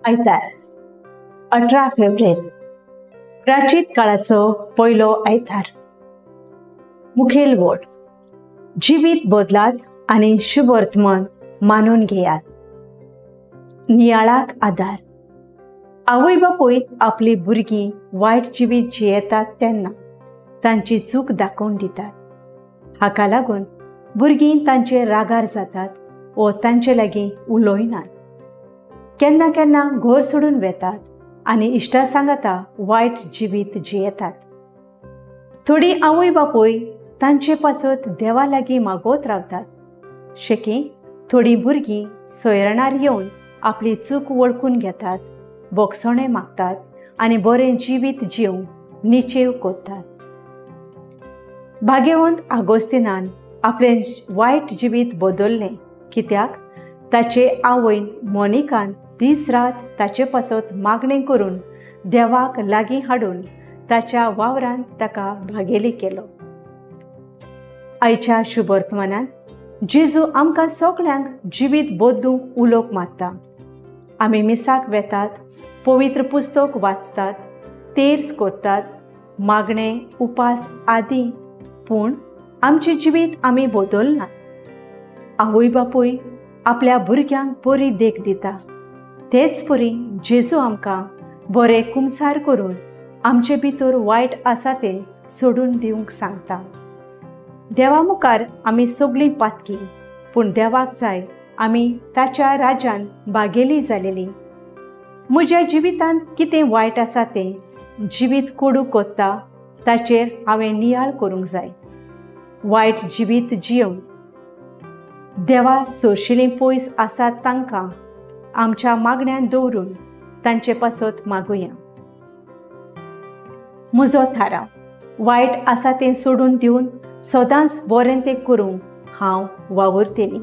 आयतार 18 फेब्रेर प्राचीन काळाचो पयलो आयतार। मुखेल वोट जिवीत बदलात आनी शुभ वर्तमान मानून घेयात। नियाळाक आदार आवय बापूय आपली भुरगीं वायट जिवीत जियेतात तेन्ना तांची चूक दाखोवन दितात। हाका लागून भुरगीं तांचे रागार जातात व तांचे लागीं उलोयनात। केन्ना केन्ना घोर सोडून वेतात आनी इश्टा सांगाता वायट जिवीत जियेतात। थोडी आवय बापूय तांचे पासत देवा लागीं मागोत रावतात। शेकी थोडी भुरगीं सोयरणार येवन आपली चूक वळखून घेतात, बोगसणे मागतात आनी बरें जिवीत जिवंक निचेव कोत्तात। भाग्यवंत आगोस्तिनान आपलें वायट जिवीत बदल्लें कित्याक ताचे आवयन मोनिकान दीस रात ताचे पासत मागणें करून देवाक लागीं हाडून ताच्या वावरांत ताका भागेली केलो। आयच्या शुभ वर्तमानांत जेजू आमकां सगळ्यांक जिवीत बदलूंक उलोवक मागता। आमी मिसाक वेतात, पवित्र पुस्तक वाचतात, तेर्स करतात, मागणे उपास आदी, पूण आमचें जिवीत आमी बदलनात। आवय बापूय आपल्या भुरग्यांक बरी देख दिता, तेच परी जेजू आमकां बरें कुमसार करून आमचे भितर वायट आसा तें सोडून दिवंक सांगता। देवा मुखार आमी सगळीं पातकी, पूण देवाक जाय आमी ताच्या राज्यान बागेली जालेली। म्हज्या जिवितांत कितें वायट आसा तें जिवीत कोडू कोत्ता ताचेर हांवें नियाळ करूंक जाय। वायट जिवीत जियोवन देवा सोरशिल्लीं पयस आसात तांकां आमच्या मागण्यांत दवरून तांचे पासत मागुया। म्हजो थाराव वायट आसा तें सोडून दिवन सदांच बरें तें करूंक हांव वावुरतलें।